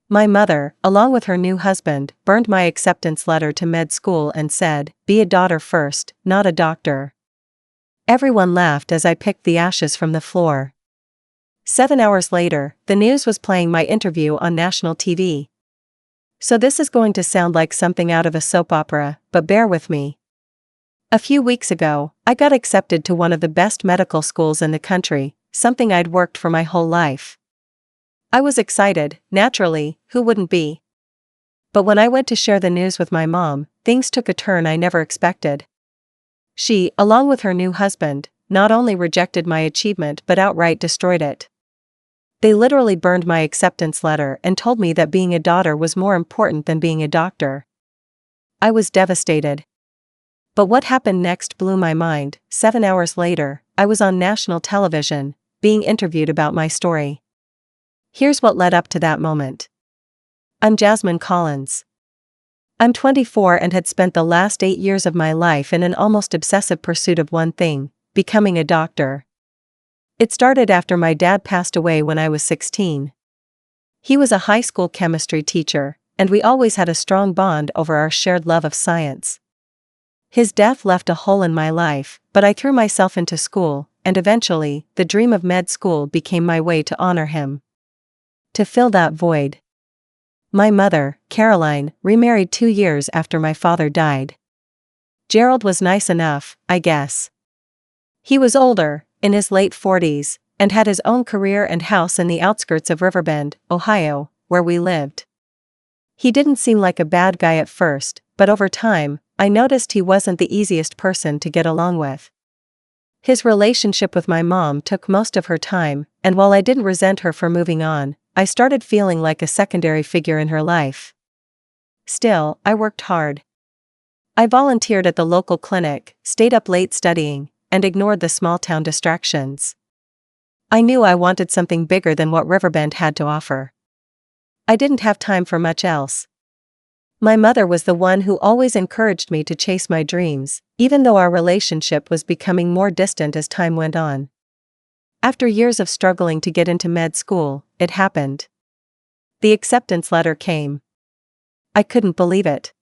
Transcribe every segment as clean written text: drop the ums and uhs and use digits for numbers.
My mother, along with her new husband, burned my acceptance letter to med school and said, "Be a daughter first, not a doctor." Everyone laughed as I picked the ashes from the floor. 7 hours later, the news was playing my interview on national TV. So this is going to sound like something out of a soap opera, but bear with me. A few weeks ago, I got accepted to one of the best medical schools in the country, something I'd worked for my whole life. I was excited, naturally, who wouldn't be? But when I went to share the news with my mom, things took a turn I never expected. She, along with her new husband, not only rejected my achievement but outright destroyed it. They literally burned my acceptance letter and told me that being a daughter was more important than being a doctor. I was devastated. But what happened next blew my mind. 7 hours later, I was on national television, being interviewed about my story. Here's what led up to that moment. I'm Jasmine Collins. I'm 24 and had spent the last 8 years of my life in an almost obsessive pursuit of one thing: becoming a doctor. It started after my dad passed away when I was 16. He was a high school chemistry teacher, and we always had a strong bond over our shared love of science. His death left a hole in my life, but I threw myself into school, and eventually, the dream of med school became my way to honor him. To fill that void. My mother, Caroline, remarried 2 years after my father died. Gerald was nice enough, I guess. He was older, in his late 40s, and had his own career and house in the outskirts of Riverbend, Ohio, where we lived. He didn't seem like a bad guy at first, but over time, I noticed he wasn't the easiest person to get along with. His relationship with my mom took most of her time, and while I didn't resent her for moving on, I started feeling like a secondary figure in her life. Still, I worked hard. I volunteered at the local clinic, stayed up late studying, and ignored the small-town distractions. I knew I wanted something bigger than what Riverbend had to offer. I didn't have time for much else. My mother was the one who always encouraged me to chase my dreams, even though our relationship was becoming more distant as time went on. After years of struggling to get into med school, it happened. The acceptance letter came. I couldn't believe it.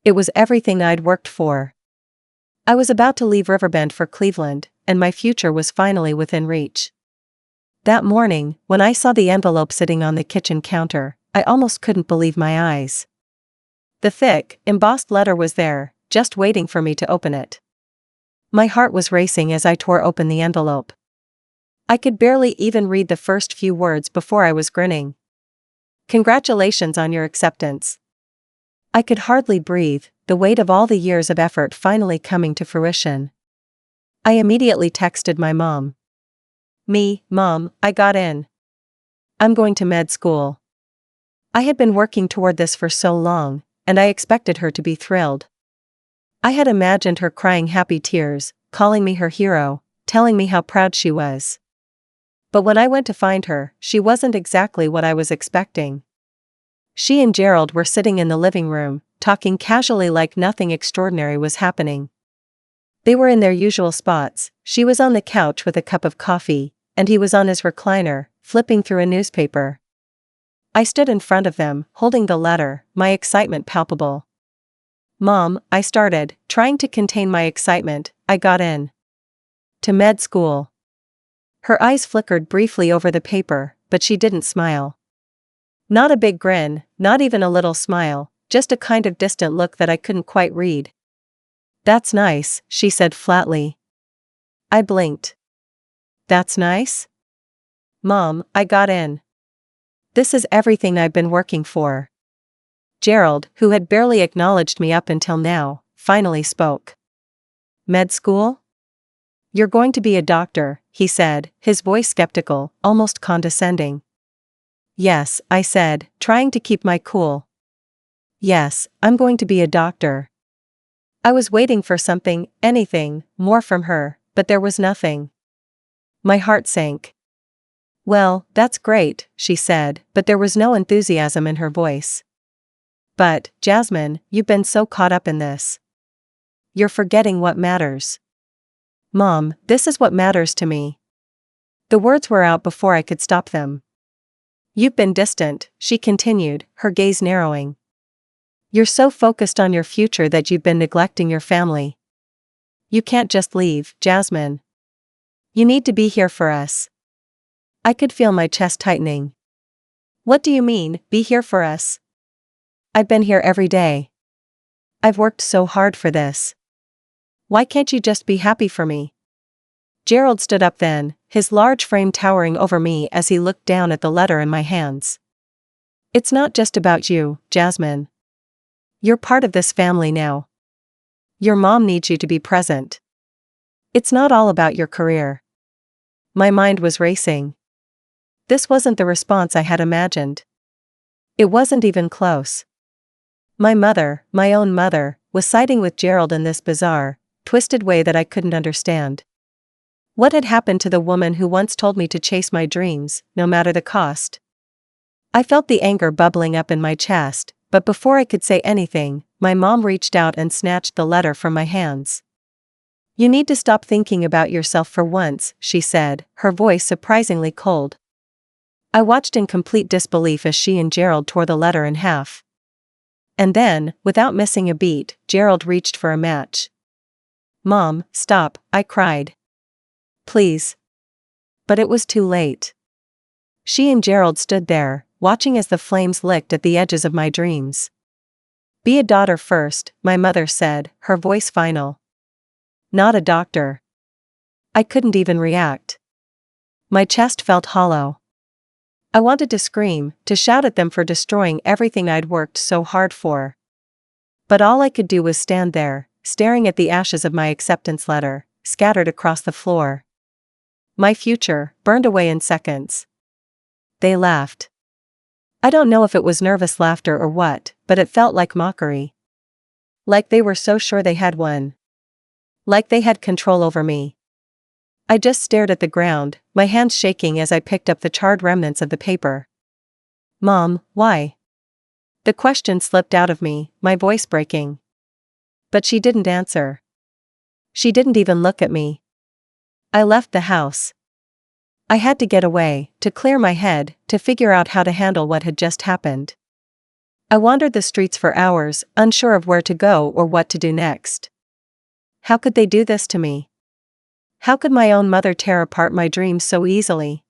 It was everything I'd worked for. I was about to leave Riverbend for Cleveland, and my future was finally within reach. That morning, when I saw the envelope sitting on the kitchen counter, I almost couldn't believe my eyes. The thick, embossed letter was there, just waiting for me to open it. My heart was racing as I tore open the envelope. I could barely even read the first few words before I was grinning. "Congratulations on your acceptance." I could hardly breathe, the weight of all the years of effort finally coming to fruition. I immediately texted my mom. "Mom, I got in. I'm going to med school." I had been working toward this for so long, and I expected her to be thrilled. I had imagined her crying happy tears, calling me her hero, telling me how proud she was. But when I went to find her, she wasn't exactly what I was expecting. She and Gerald were sitting in the living room, talking casually like nothing extraordinary was happening. They were in their usual spots. She was on the couch with a cup of coffee, and he was on his recliner, flipping through a newspaper. I stood in front of them, holding the letter, my excitement palpable. "Mom," I started, trying to contain my excitement, "I got in. To med school." Her eyes flickered briefly over the paper, but she didn't smile. Not a big grin, not even a little smile, just a kind of distant look that I couldn't quite read. "That's nice," she said flatly. I blinked. "That's nice?" "Mom, I got in. This is everything I've been working for." Gerald, who had barely acknowledged me up until now, finally spoke. "Med school? You're going to be a doctor," he said, his voice skeptical, almost condescending. "Yes," I said, trying to keep my cool. "Yes, I'm going to be a doctor." I was waiting for something, anything, more from her, but there was nothing. My heart sank. "Well, that's great," she said, but there was no enthusiasm in her voice. "But, Jasmine, you've been so caught up in this. You're forgetting what matters." "Mom, this is what matters to me." The words were out before I could stop them. You've been distant, she continued, her gaze narrowing. You're so focused on your future that you've been neglecting your family. You can't just leave, Jasmine. You need to be here for us. I could feel my chest tightening. What do you mean, be here for us? I've been here every day. I've worked so hard for this. Why can't you just be happy for me? Gerald stood up then, his large frame towering over me as he looked down at the letter in my hands. It's not just about you, Jasmine. You're part of this family now. Your mom needs you to be present. It's not all about your career. My mind was racing. This wasn't the response I had imagined. It wasn't even close. My mother, my own mother, was siding with Gerald in this bizarre, twisted way that I couldn't understand. What had happened to the woman who once told me to chase my dreams, no matter the cost? I felt the anger bubbling up in my chest, but before I could say anything, my mom reached out and snatched the letter from my hands. You need to stop thinking about yourself for once, she said, her voice surprisingly cold. I watched in complete disbelief as she and Gerald tore the letter in half. And then, without missing a beat, Gerald reached for a match. Mom, stop, I cried. Please. But it was too late. She and Gerald stood there, watching as the flames licked at the edges of my dreams. Be a daughter first, my mother said, her voice final. Not a doctor. I couldn't even react. My chest felt hollow. I wanted to scream, to shout at them for destroying everything I'd worked so hard for. But all I could do was stand there, staring at the ashes of my acceptance letter, scattered across the floor. My future, burned away in seconds. They laughed. I don't know if it was nervous laughter or what, but it felt like mockery. Like they were so sure they had won. Like they had control over me. I just stared at the ground, my hands shaking as I picked up the charred remnants of the paper. Mom, why? The question slipped out of me, my voice breaking. But she didn't answer. She didn't even look at me. I left the house. I had to get away, to clear my head, to figure out how to handle what had just happened. I wandered the streets for hours, unsure of where to go or what to do next. How could they do this to me? How could my own mother tear apart my dreams so easily?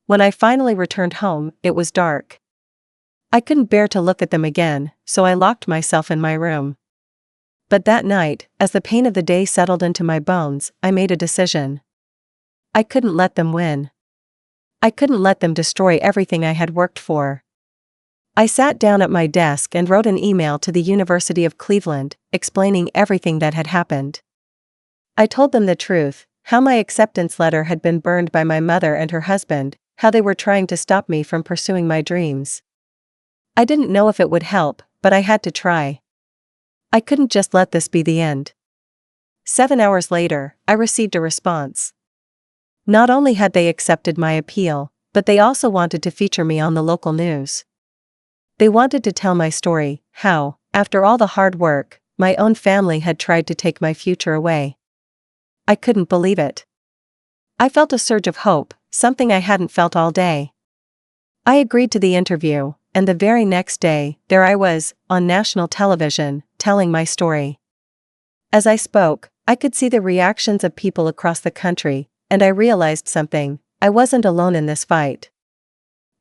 When I finally returned home, it was dark. I couldn't bear to look at them again, so I locked myself in my room. But that night, as the pain of the day settled into my bones, I made a decision. I couldn't let them win. I couldn't let them destroy everything I had worked for. I sat down at my desk and wrote an email to the University of Cleveland, explaining everything that had happened. I told them the truth, how my acceptance letter had been burned by my mother and her husband, how they were trying to stop me from pursuing my dreams. I didn't know if it would help, but I had to try. I couldn't just let this be the end. 7 hours later, I received a response. Not only had they accepted my appeal, but they also wanted to feature me on the local news. They wanted to tell my story, how, after all the hard work, my own family had tried to take my future away. I couldn't believe it. I felt a surge of hope, something I hadn't felt all day. I agreed to the interview, and the very next day, there I was, on national television, telling my story. As I spoke, I could see the reactions of people across the country, and I realized something: I wasn't alone in this fight.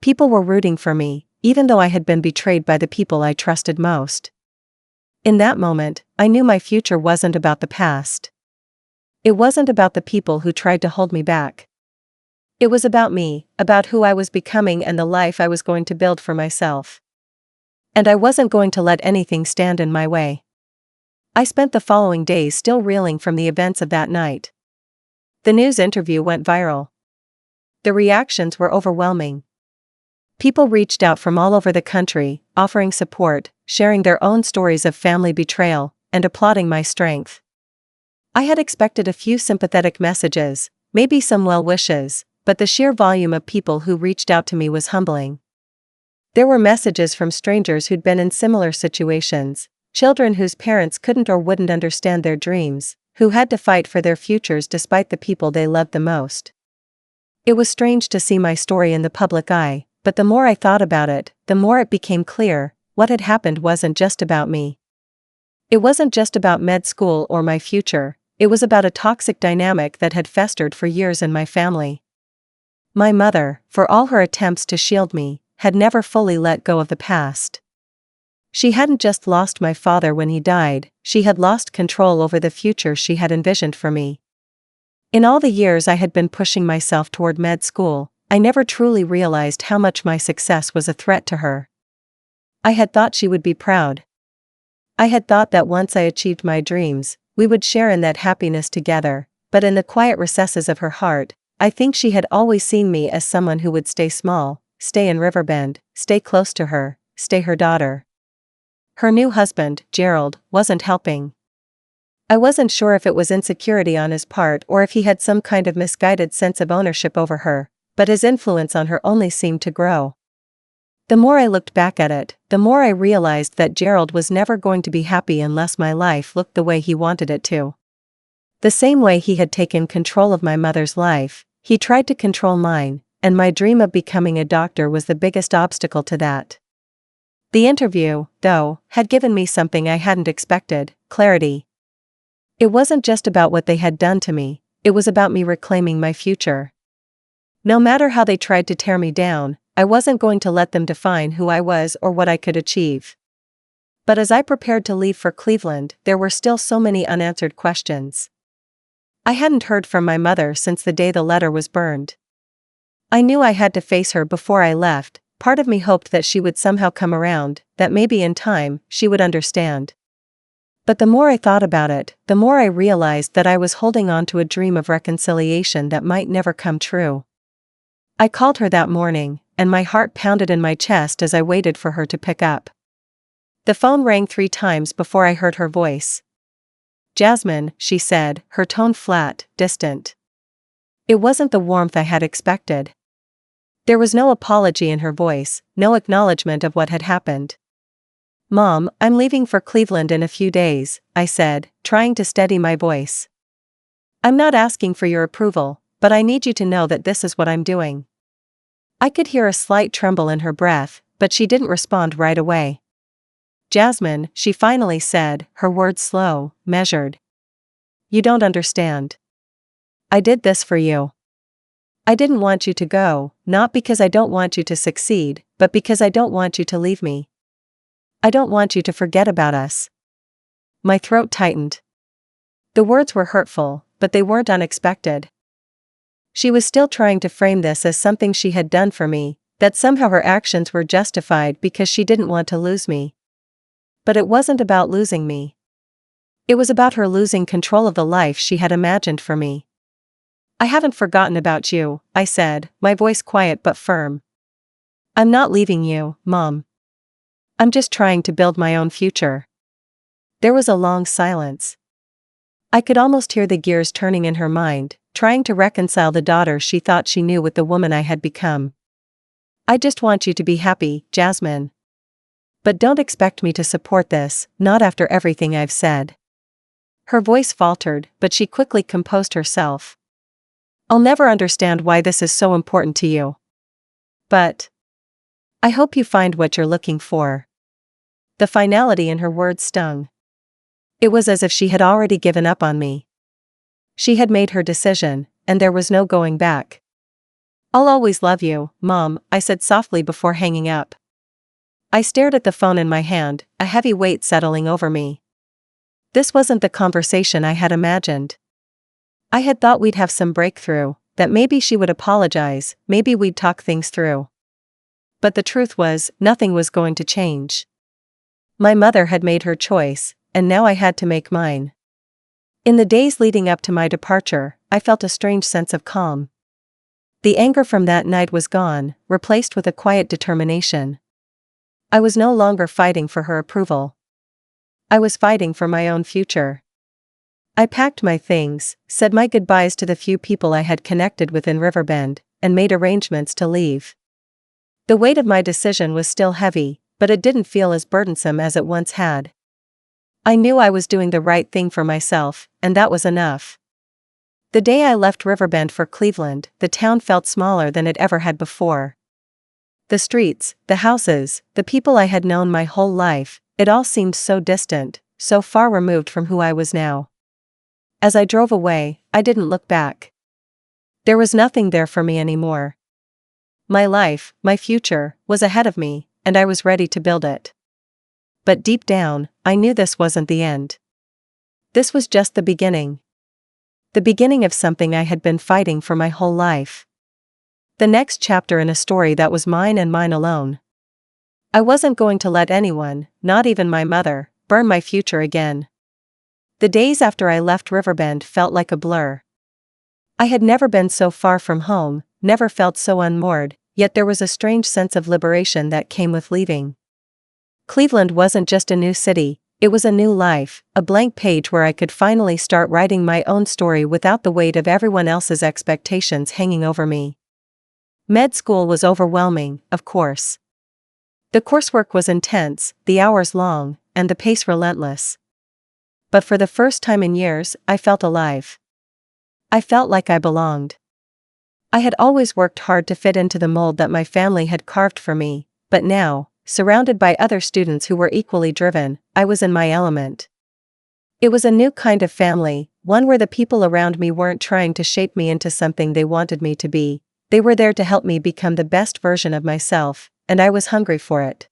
People were rooting for me, even though I had been betrayed by the people I trusted most. In that moment, I knew my future wasn't about the past. It wasn't about the people who tried to hold me back. It was about me, about who I was becoming and the life I was going to build for myself. And I wasn't going to let anything stand in my way. I spent the following days still reeling from the events of that night. The news interview went viral. The reactions were overwhelming. People reached out from all over the country, offering support, sharing their own stories of family betrayal, and applauding my strength. I had expected a few sympathetic messages, maybe some well wishes, but the sheer volume of people who reached out to me was humbling. There were messages from strangers who'd been in similar situations, children whose parents couldn't or wouldn't understand their dreams, who had to fight for their futures despite the people they loved the most. It was strange to see my story in the public eye, but the more I thought about it, the more it became clear, what had happened wasn't just about me. It wasn't just about med school or my future, it was about a toxic dynamic that had festered for years in my family. My mother, for all her attempts to shield me, had never fully let go of the past. She hadn't just lost my father when he died, she had lost control over the future she had envisioned for me. In all the years I had been pushing myself toward med school, I never truly realized how much my success was a threat to her. I had thought she would be proud. I had thought that once I achieved my dreams, we would share in that happiness together, but in the quiet recesses of her heart, I think she had always seen me as someone who would stay small, stay in Riverbend, stay close to her, stay her daughter. Her new husband, Gerald, wasn't helping. I wasn't sure if it was insecurity on his part or if he had some kind of misguided sense of ownership over her, but his influence on her only seemed to grow. The more I looked back at it, the more I realized that Gerald was never going to be happy unless my life looked the way he wanted it to. The same way he had taken control of my mother's life, he tried to control mine, and my dream of becoming a doctor was the biggest obstacle to that. The interview, though, had given me something I hadn't expected: clarity. It wasn't just about what they had done to me, it was about me reclaiming my future. No matter how they tried to tear me down, I wasn't going to let them define who I was or what I could achieve. But as I prepared to leave for Cleveland, there were still so many unanswered questions. I hadn't heard from my mother since the day the letter was burned. I knew I had to face her before I left. Part of me hoped that she would somehow come around, that maybe in time, she would understand. But the more I thought about it, the more I realized that I was holding on to a dream of reconciliation that might never come true. I called her that morning, and my heart pounded in my chest as I waited for her to pick up. The phone rang 3 times before I heard her voice. "Jasmine," she said, her tone flat, distant. It wasn't the warmth I had expected. There was no apology in her voice, no acknowledgement of what had happened. "Mom, I'm leaving for Cleveland in a few days," I said, trying to steady my voice. "I'm not asking for your approval, but I need you to know that this is what I'm doing." I could hear a slight tremble in her breath, but she didn't respond right away. "Jasmine," she finally said, her words slow, measured. "You don't understand. I did this for you. I didn't want you to go, not because I don't want you to succeed, but because I don't want you to leave me. I don't want you to forget about us." My throat tightened. The words were hurtful, but they weren't unexpected. She was still trying to frame this as something she had done for me, that somehow her actions were justified because she didn't want to lose me. But it wasn't about losing me. It was about her losing control of the life she had imagined for me. "I haven't forgotten about you," I said, my voice quiet but firm. "I'm not leaving you, Mom. I'm just trying to build my own future." There was a long silence. I could almost hear the gears turning in her mind, trying to reconcile the daughter she thought she knew with the woman I had become. "I just want you to be happy, Jasmine. But don't expect me to support this, not after everything I've said." Her voice faltered, but she quickly composed herself. "I'll never understand why this is so important to you. But I hope you find what you're looking for." The finality in her words stung. It was as if she had already given up on me. She had made her decision, and there was no going back. "I'll always love you, Mom," I said softly before hanging up. I stared at the phone in my hand, a heavy weight settling over me. This wasn't the conversation I had imagined. I had thought we'd have some breakthrough, that maybe she would apologize, maybe we'd talk things through. But the truth was, nothing was going to change. My mother had made her choice, and now I had to make mine. In the days leading up to my departure, I felt a strange sense of calm. The anger from that night was gone, replaced with a quiet determination. I was no longer fighting for her approval. I was fighting for my own future. I packed my things, said my goodbyes to the few people I had connected with in Riverbend, and made arrangements to leave. The weight of my decision was still heavy, but it didn't feel as burdensome as it once had. I knew I was doing the right thing for myself, and that was enough. The day I left Riverbend for Cleveland, the town felt smaller than it ever had before. The streets, the houses, the people I had known my whole life, it all seemed so distant, so far removed from who I was now. As I drove away, I didn't look back. There was nothing there for me anymore. My life, my future, was ahead of me, and I was ready to build it. But deep down, I knew this wasn't the end. This was just the beginning. The beginning of something I had been fighting for my whole life. The next chapter in a story that was mine and mine alone. I wasn't going to let anyone, not even my mother, burn my future again. The days after I left Riverbend felt like a blur. I had never been so far from home, never felt so unmoored, yet there was a strange sense of liberation that came with leaving. Cleveland wasn't just a new city, it was a new life, a blank page where I could finally start writing my own story without the weight of everyone else's expectations hanging over me. Med school was overwhelming, of course. The coursework was intense, the hours long, and the pace relentless. But for the first time in years, I felt alive. I felt like I belonged. I had always worked hard to fit into the mold that my family had carved for me, but now, surrounded by other students who were equally driven, I was in my element. It was a new kind of family, one where the people around me weren't trying to shape me into something they wanted me to be. They were there to help me become the best version of myself, and I was hungry for it.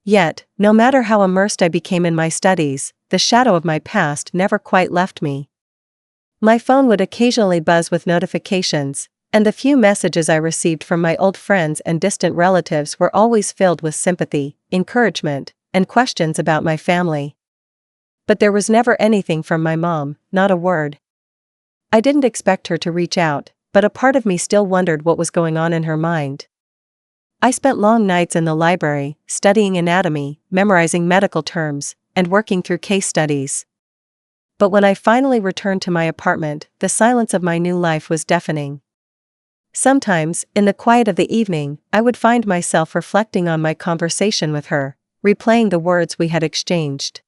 Yet, no matter how immersed I became in my studies, the shadow of my past never quite left me. My phone would occasionally buzz with notifications, and the few messages I received from my old friends and distant relatives were always filled with sympathy, encouragement, and questions about my family. But there was never anything from my mom, not a word. I didn't expect her to reach out, but a part of me still wondered what was going on in her mind. I spent long nights in the library, studying anatomy, memorizing medical terms, and working through case studies. But when I finally returned to my apartment, the silence of my new life was deafening. Sometimes, in the quiet of the evening, I would find myself reflecting on my conversation with her, replaying the words we had exchanged.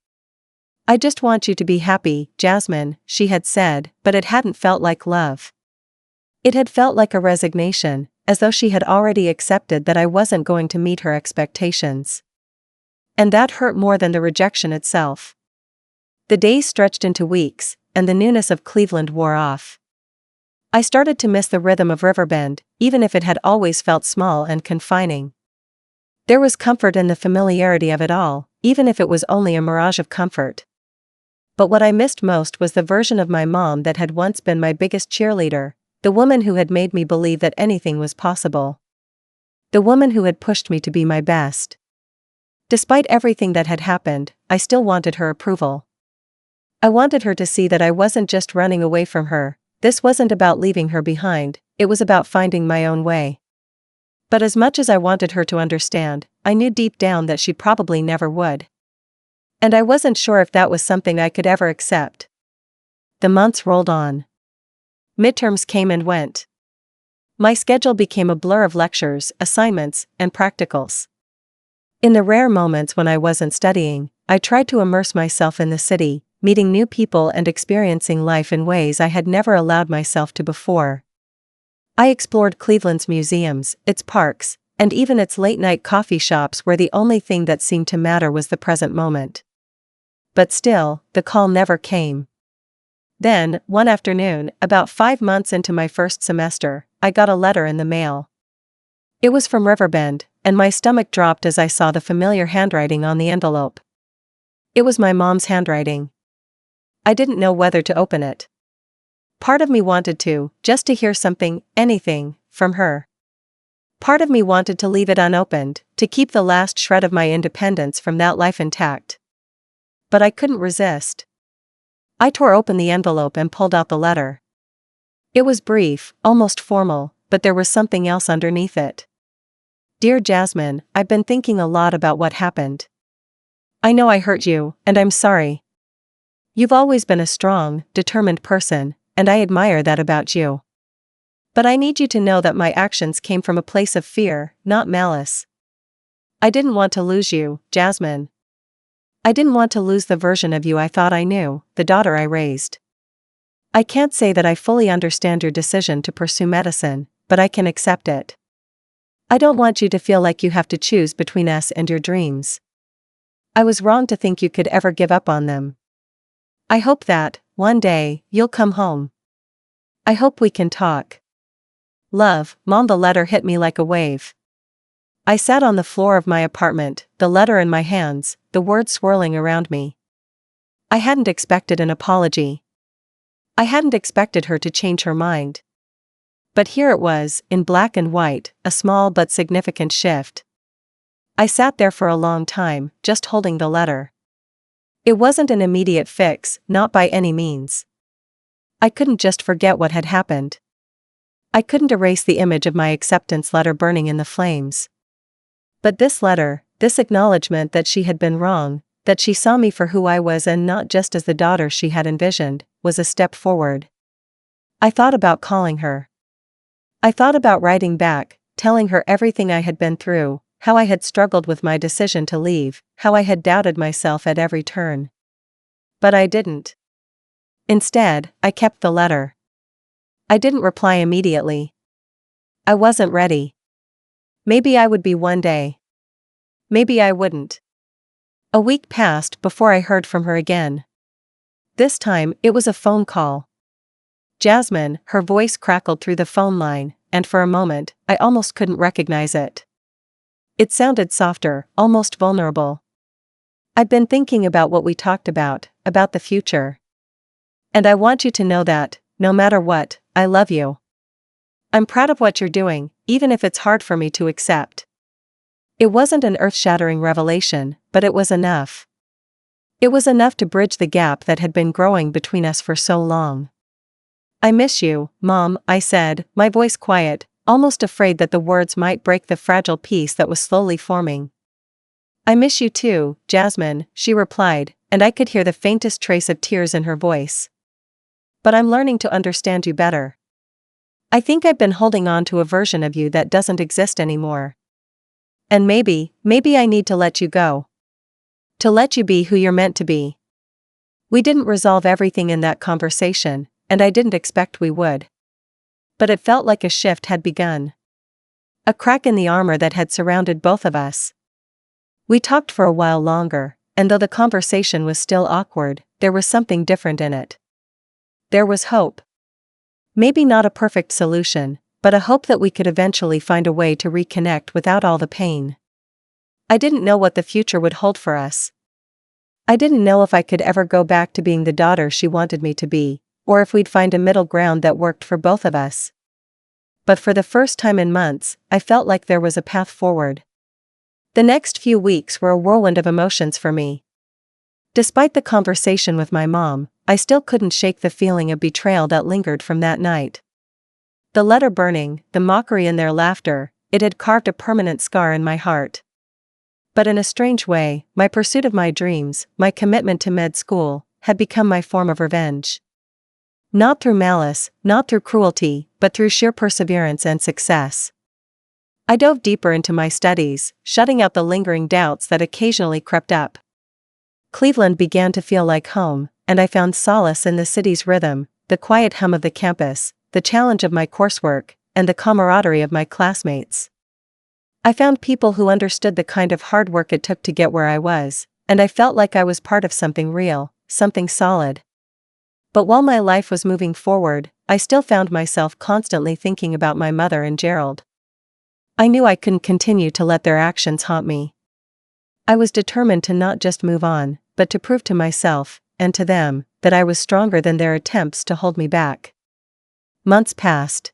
"I just want you to be happy, Jasmine," she had said, but it hadn't felt like love. It had felt like a resignation, as though she had already accepted that I wasn't going to meet her expectations. And that hurt more than the rejection itself. The days stretched into weeks, and the newness of Cleveland wore off. I started to miss the rhythm of Riverbend, even if it had always felt small and confining. There was comfort in the familiarity of it all, even if it was only a mirage of comfort. But what I missed most was the version of my mom that had once been my biggest cheerleader, the woman who had made me believe that anything was possible. The woman who had pushed me to be my best. Despite everything that had happened, I still wanted her approval. I wanted her to see that I wasn't just running away from her. This wasn't about leaving her behind, it was about finding my own way. But as much as I wanted her to understand, I knew deep down that she probably never would. And I wasn't sure if that was something I could ever accept. The months rolled on. Midterms came and went. My schedule became a blur of lectures, assignments, and practicals. In the rare moments when I wasn't studying, I tried to immerse myself in the city, meeting new people and experiencing life in ways I had never allowed myself to before. I explored Cleveland's museums, its parks, and even its late-night coffee shops where the only thing that seemed to matter was the present moment. But still, the call never came. Then, one afternoon, about 5 months into my first semester, I got a letter in the mail. It was from Riverbend, and my stomach dropped as I saw the familiar handwriting on the envelope. It was my mom's handwriting. I didn't know whether to open it. Part of me wanted to, just to hear something, anything, from her. Part of me wanted to leave it unopened, to keep the last shred of my independence from that life intact. But I couldn't resist. I tore open the envelope and pulled out the letter. It was brief, almost formal, but there was something else underneath it. "Dear Jasmine, I've been thinking a lot about what happened. I know I hurt you, and I'm sorry. You've always been a strong, determined person, and I admire that about you. But I need you to know that my actions came from a place of fear, not malice. I didn't want to lose you, Jasmine. I didn't want to lose the version of you I thought I knew, the daughter I raised. I can't say that I fully understand your decision to pursue medicine, but I can accept it. I don't want you to feel like you have to choose between us and your dreams. I was wrong to think you could ever give up on them. I hope that, one day, you'll come home. I hope we can talk. Love, Mom. The letter hit me like a wave. I sat on the floor of my apartment, the letter in my hands, the words swirling around me. I hadn't expected an apology. I hadn't expected her to change her mind. But here it was, in black and white, a small but significant shift. I sat there for a long time, just holding the letter. It wasn't an immediate fix, not by any means. I couldn't just forget what had happened. I couldn't erase the image of my acceptance letter burning in the flames. But this letter, this acknowledgement that she had been wrong, that she saw me for who I was and not just as the daughter she had envisioned, was a step forward. I thought about calling her. I thought about writing back, telling her everything I had been through, how I had struggled with my decision to leave, how I had doubted myself at every turn. But I didn't. Instead, I kept the letter. I didn't reply immediately. I wasn't ready. Maybe I would be one day. Maybe I wouldn't. A week passed before I heard from her again. This time, it was a phone call. Jasmine, her voice crackled through the phone line, and for a moment, I almost couldn't recognize it. It sounded softer, almost vulnerable. I've been thinking about what we talked about the future. And I want you to know that, no matter what, I love you. I'm proud of what you're doing, even if it's hard for me to accept. It wasn't an earth-shattering revelation, but it was enough. It was enough to bridge the gap that had been growing between us for so long. I miss you, Mom, I said, my voice quiet, almost afraid that the words might break the fragile peace that was slowly forming. I miss you too, Jasmine, she replied, and I could hear the faintest trace of tears in her voice. But I'm learning to understand you better. I think I've been holding on to a version of you that doesn't exist anymore. And maybe I need to let you go. To let you be who you're meant to be. We didn't resolve everything in that conversation, and I didn't expect we would. But it felt like a shift had begun. A crack in the armor that had surrounded both of us. We talked for a while longer, and though the conversation was still awkward, there was something different in it. There was hope. Maybe not a perfect solution, but a hope that we could eventually find a way to reconnect without all the pain. I didn't know what the future would hold for us. I didn't know if I could ever go back to being the daughter she wanted me to be, or if we'd find a middle ground that worked for both of us. But for the first time in months, I felt like there was a path forward. The next few weeks were a whirlwind of emotions for me. Despite the conversation with my mom, I still couldn't shake the feeling of betrayal that lingered from that night. The letter burning, the mockery in their laughter, it had carved a permanent scar in my heart. But in a strange way, my pursuit of my dreams, my commitment to med school, had become my form of revenge. Not through malice, not through cruelty, but through sheer perseverance and success. I dove deeper into my studies, shutting out the lingering doubts that occasionally crept up. Cleveland began to feel like home, and I found solace in the city's rhythm, the quiet hum of the campus, the challenge of my coursework, and the camaraderie of my classmates. I found people who understood the kind of hard work it took to get where I was, and I felt like I was part of something real, something solid. But while my life was moving forward, I still found myself constantly thinking about my mother and Gerald. I knew I couldn't continue to let their actions haunt me. I was determined to not just move on, but to prove to myself, and to them, that I was stronger than their attempts to hold me back. Months passed.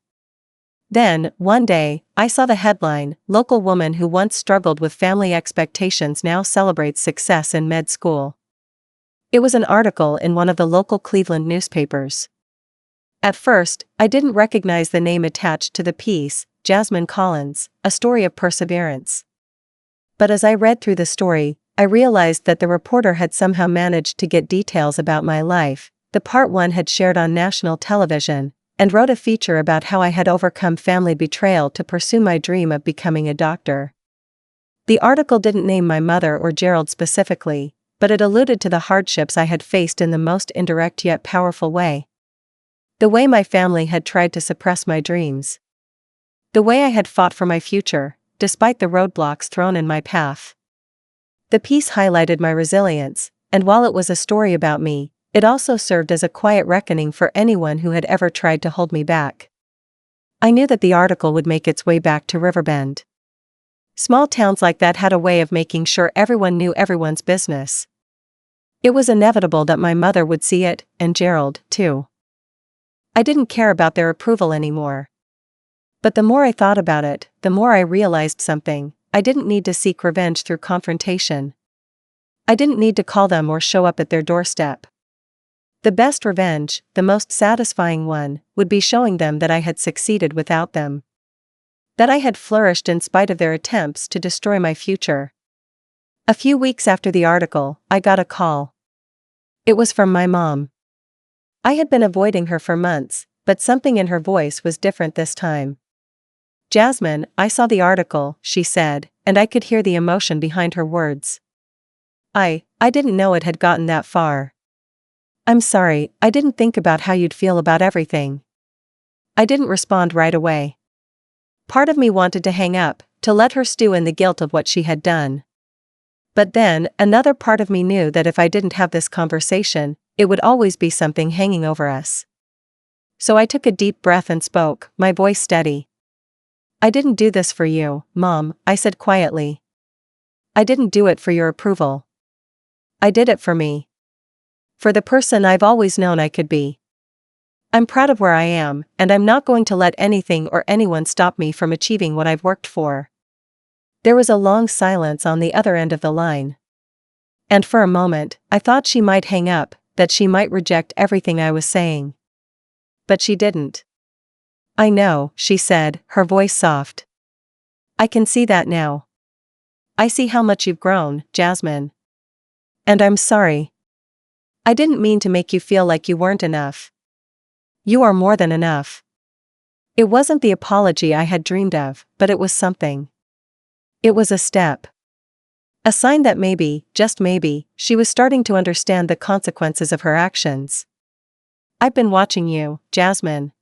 Then, one day, I saw the headline, "Local woman who once struggled with family expectations now celebrates success in med school." It was an article in one of the local Cleveland newspapers. At first, I didn't recognize the name attached to the piece, Jasmine Collins, a story of perseverance. But as I read through the story, I realized that the reporter had somehow managed to get details about my life, the part one had shared on national television, and wrote a feature about how I had overcome family betrayal to pursue my dream of becoming a doctor. The article didn't name my mother or Gerald specifically, but it alluded to the hardships I had faced in the most indirect yet powerful way. The way my family had tried to suppress my dreams. The way I had fought for my future, despite the roadblocks thrown in my path. The piece highlighted my resilience, and while it was a story about me, it also served as a quiet reckoning for anyone who had ever tried to hold me back. I knew that the article would make its way back to Riverbend. Small towns like that had a way of making sure everyone knew everyone's business. It was inevitable that my mother would see it, and Gerald, too. I didn't care about their approval anymore. But the more I thought about it, the more I realized something: I didn't need to seek revenge through confrontation. I didn't need to call them or show up at their doorstep. The best revenge, the most satisfying one, would be showing them that I had succeeded without them. That I had flourished in spite of their attempts to destroy my future. A few weeks after the article, I got a call. It was from my mom. I had been avoiding her for months, but something in her voice was different this time. "Jasmine, I saw the article," she said, and I could hear the emotion behind her words. I didn't know it had gotten that far. "I'm sorry, I didn't think about how you'd feel about everything." I didn't respond right away. Part of me wanted to hang up, to let her stew in the guilt of what she had done. But then, another part of me knew that if I didn't have this conversation, it would always be something hanging over us. So I took a deep breath and spoke, my voice steady. "I didn't do this for you, Mom," I said quietly. "I didn't do it for your approval. I did it for me. For the person I've always known I could be. I'm proud of where I am, and I'm not going to let anything or anyone stop me from achieving what I've worked for." There was a long silence on the other end of the line. And for a moment, I thought she might hang up, that she might reject everything I was saying. But she didn't. "I know," she said, her voice soft. "I can see that now. I see how much you've grown, Jasmine. And I'm sorry. I didn't mean to make you feel like you weren't enough. You are more than enough." It wasn't the apology I had dreamed of, but it was something. It was a step. A sign that maybe, just maybe, she was starting to understand the consequences of her actions. "I've been watching you, Jasmine.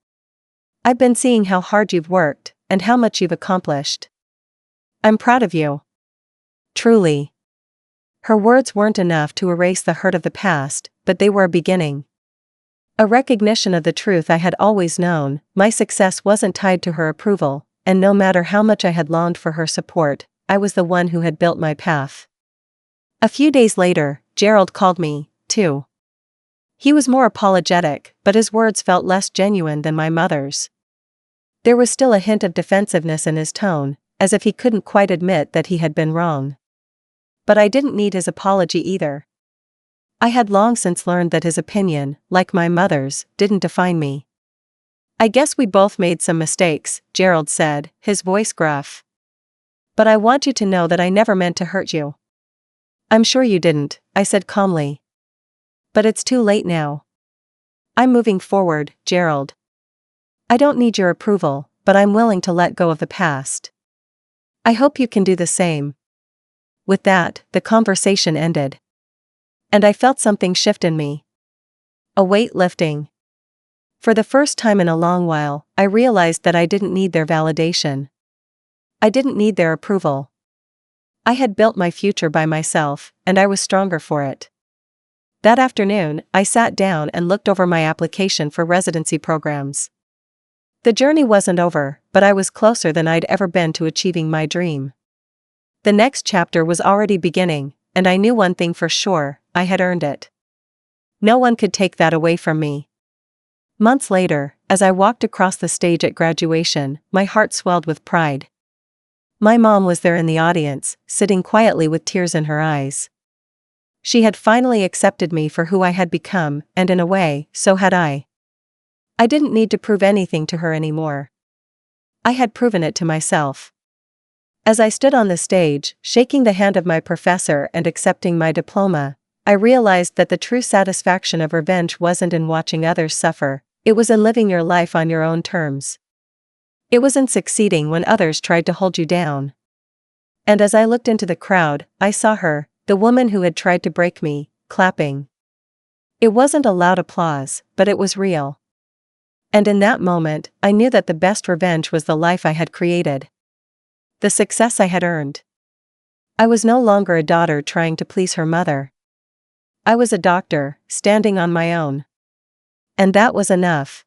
I've been seeing how hard you've worked, and how much you've accomplished. I'm proud of you. Truly." Her words weren't enough to erase the hurt of the past, but they were a beginning. A recognition of the truth I had always known: my success wasn't tied to her approval, and no matter how much I had longed for her support, I was the one who had built my path. A few days later, Gerald called me, too. He was more apologetic, but his words felt less genuine than my mother's. There was still a hint of defensiveness in his tone, as if he couldn't quite admit that he had been wrong. But I didn't need his apology either. I had long since learned that his opinion, like my mother's, didn't define me. "I guess we both made some mistakes," Gerald said, his voice gruff. "But I want you to know that I never meant to hurt you." "I'm sure you didn't," I said calmly. "But it's too late now. I'm moving forward, Gerald. I don't need your approval, but I'm willing to let go of the past. I hope you can do the same." With that, the conversation ended. And I felt something shift in me. A weight lifting. For the first time in a long while, I realized that I didn't need their validation. I didn't need their approval. I had built my future by myself, and I was stronger for it. That afternoon, I sat down and looked over my application for residency programs. The journey wasn't over, but I was closer than I'd ever been to achieving my dream. The next chapter was already beginning, and I knew one thing for sure: I had earned it. No one could take that away from me. Months later, as I walked across the stage at graduation, my heart swelled with pride. My mom was there in the audience, sitting quietly with tears in her eyes. She had finally accepted me for who I had become, and in a way, so had I. I didn't need to prove anything to her anymore. I had proven it to myself. As I stood on the stage, shaking the hand of my professor and accepting my diploma, I realized that the true satisfaction of revenge wasn't in watching others suffer, it was in living your life on your own terms. It was in succeeding when others tried to hold you down. And as I looked into the crowd, I saw her, the woman who had tried to break me, clapping. It wasn't a loud applause, but it was real. And in that moment, I knew that the best revenge was the life I had created. The success I had earned. I was no longer a daughter trying to please her mother. I was a doctor, standing on my own. And that was enough.